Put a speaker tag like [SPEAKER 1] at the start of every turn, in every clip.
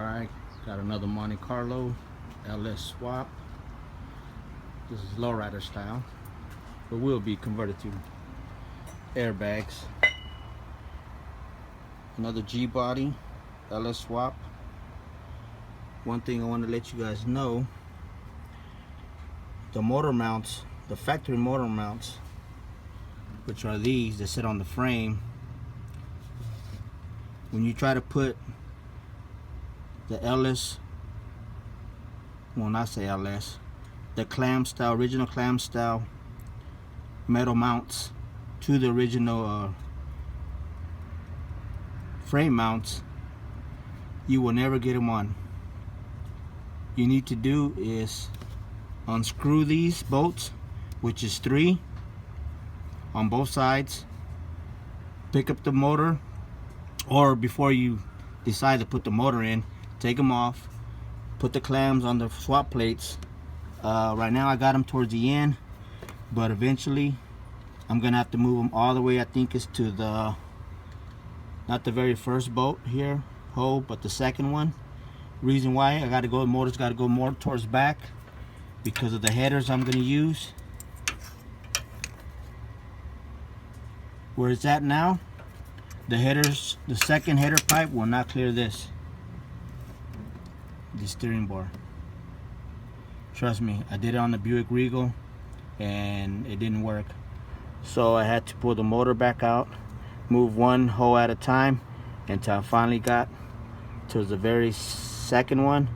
[SPEAKER 1] Alright, got another Monte Carlo LS swap. This is lowrider style, but will be converted to airbags. Another G body LS swap. One thing I want to let you guys know, the motor mounts, the factory motor mounts, which are these that sit on the frame, when you try to put the LS, well, not say LS, the clam style, original clam style metal mounts to the original frame mounts, you will never get them on. You need to do is unscrew these bolts, which is 3 on both sides, pick up the motor, or before you decide to put the motor in, take them off, put the clams on the swap plates. Right now I got them towards the end, but eventually I'm gonna have to move them all the way. I think it's to the, not the very first bolt here hole, but the second one. Reason why I gotta go, the motor's gotta go more towards back because of the headers I'm gonna use. Where it's at now, the headers, the second header pipe will not clear this, the steering bar. Trust me, I did it on the Buick Regal and it didn't work. So I had to pull the motor back out, move one hole at a time until I finally got to the very second one,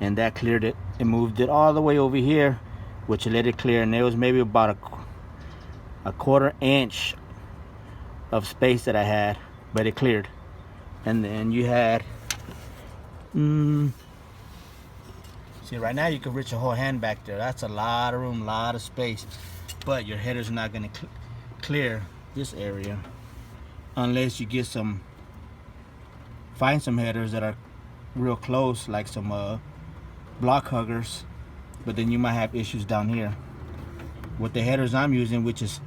[SPEAKER 1] and that cleared it and moved it all the way over here, which let it clear. And there was maybe about a quarter inch of space that I had, but it cleared. And then you had see, right now you can reach a whole hand back there. That's a lot of room, a lot of space, but your header's not going to clear this area unless you get some, find some headers that are real close, like some block huggers, but then you might have issues down here with the headers I'm using, which is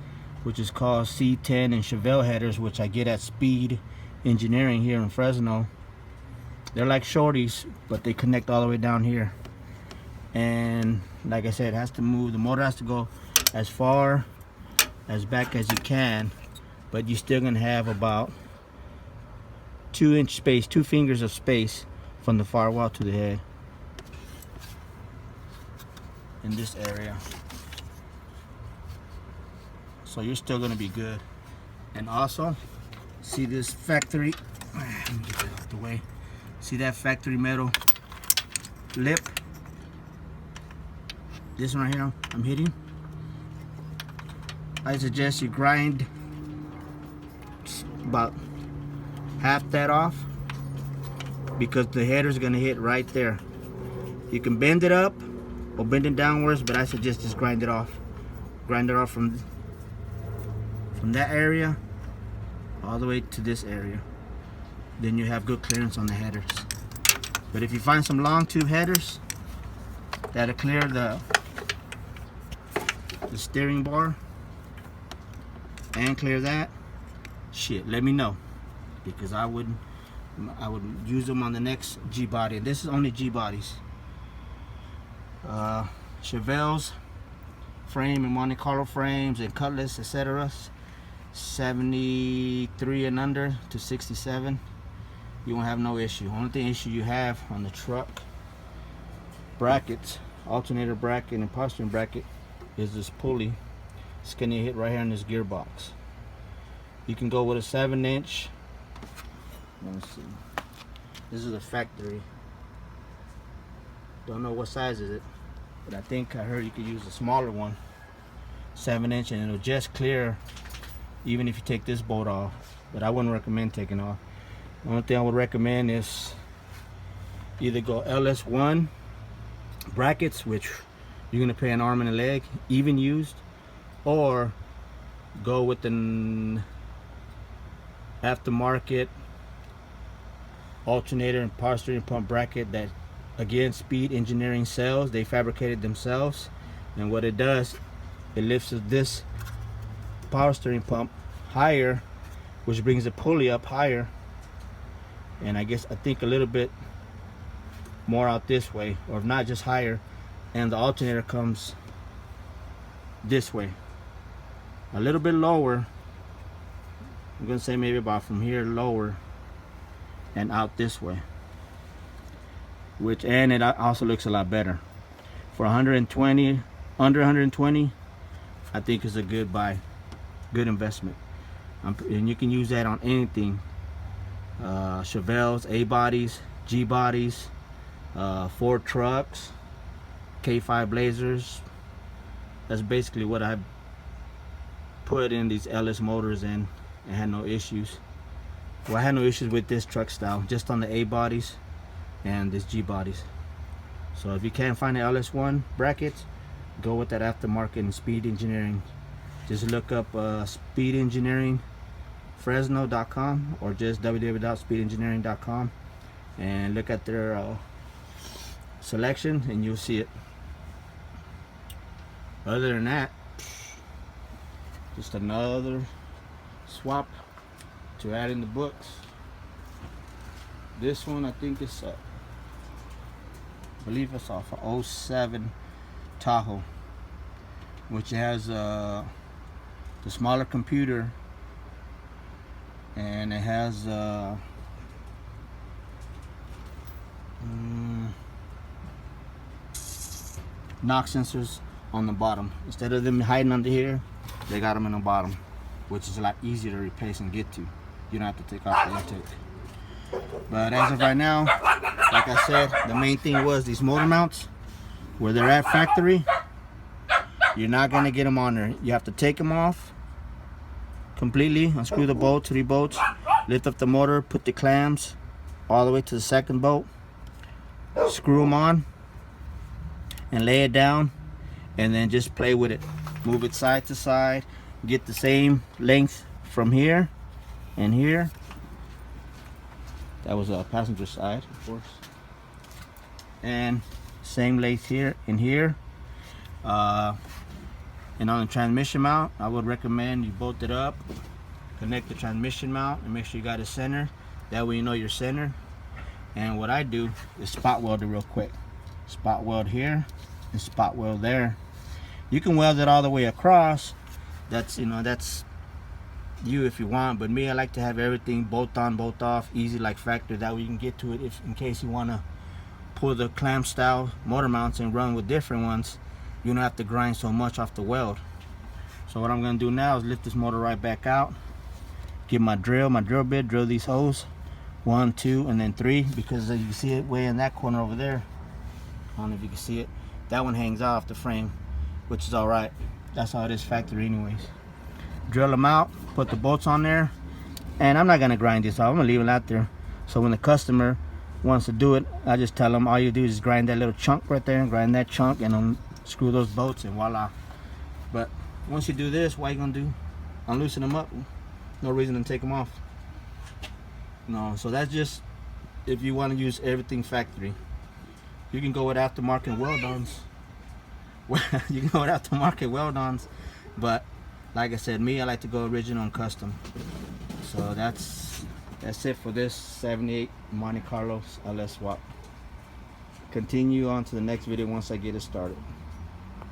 [SPEAKER 1] called C10 and Chevelle headers, which I get at Speed Engineering here in Fresno. They're like shorties, but they connect all the way down here. And like I said, it has to move, the motor has to go as far as back as you can, but you're still gonna have about 2-inch space, 2 fingers of space from the firewall to the head in this area. So you're still gonna be good. And also, see this factory, let me get that out the way. See that factory metal lip? This one right here I'm hitting. I suggest you grind about half that off, because the header's gonna hit right there. You can bend it up or bend it downwards, but I suggest just grind it off. Grind it off from that area all the way to this area. Then you have good clearance on the headers. But if you find some long tube headers that'll clear the steering bar and clear that, shit, let me know, because I would use them on the next G body. This is only G bodies. Chevelle's frame and Monte Carlo frames and Cutlass, etc. 73 and under to 67, you won't have no issue. Only thing issue you have on the truck brackets, alternator bracket and posturing bracket, is this pulley. It's gonna hit right here in this gearbox. You can go with a 7-inch. Let me see. This is a factory. Don't know what size is it, but I think I heard you could use a smaller one, 7-inch, and it'll just clear even if you take this bolt off. But I wouldn't recommend taking off. The only thing I would recommend is either go LS1 brackets, which you're gonna pay an arm and a leg, even used, or go with an aftermarket alternator and power steering pump bracket that, again, Speed Engineering sells. They fabricated themselves, and what it does, it lifts this power steering pump higher, which brings the pulley up higher, and I think a little bit more out this way, or if not, just higher, and the alternator comes this way, a little bit lower. I'm gonna say maybe about from here lower and out this way, and it also looks a lot better. For 120, under 120, I think it's a good buy, good investment. And you can use that on anything, Chevelles, A bodies, G bodies, Ford trucks, K5 Blazers. That's basically what I put in these LS motors in and had no issues. Well, I had no issues with this truck style, just on the A bodies and this G bodies. So if you can't find the LS1 brackets, go with that aftermarket and Speed Engineering. Just look up speedengineeringfresno.com or just www.speedengineering.com and look at their selection and you'll see it. Other than that, just another swap to add in the books. This one I think is I believe it's off a 07 Tahoe, which has the smaller computer, and it has knock sensors on the bottom. Instead of them hiding under here, they got them in the bottom, which is a lot easier to replace and get to. You don't have to take off the intake. But as of right now, like I said, the main thing was these motor mounts, where they're at factory, you're not going to get them on there. You have to take them off completely, unscrew the bolts, 3 bolts, lift up the motor, put the clamps all the way to the second bolt, screw them on, and lay it down, and then just play with it. Move it side to side, get the same length from here and here. That was a passenger side, of course. And same length here and here. And on the transmission mount, I would recommend you bolt it up, connect the transmission mount, and make sure you got a center. That way you know your center. And what I do is spot weld it real quick. Spot weld here and spot weld there. You can weld it all the way across. That's, you know, that's you if you want, but me, I like to have everything bolt on, bolt off, easy like factory. That way you can get to it if in case you want to pull the clamp style motor mounts and run with different ones. You don't have to grind so much off the weld. So what I'm going to do now is lift this motor right back out, get my drill bit, drill these holes, 1, 2, and then 3, because as you can see it way in that corner over there, I don't know if you can see it, that one hangs off the frame, which is alright. That's how it is factory anyways. Drill them out, put the bolts on there, and I'm not going to grind this off. I'm going to leave it out there. So when the customer wants to do it, I just tell them all you do is grind that little chunk right there, and grind that chunk, and screw those bolts, and voila. But once you do this, what you going to do? Unloosen them up. No reason to take them off. No, so that's just if you want to use everything factory. You can go with aftermarket weld-ons. You can go with aftermarket weld-ons, but like I said, me, I like to go original and custom. So that's it for this 78 Monte Carlo LS swap. Continue on to the next video once I get it started.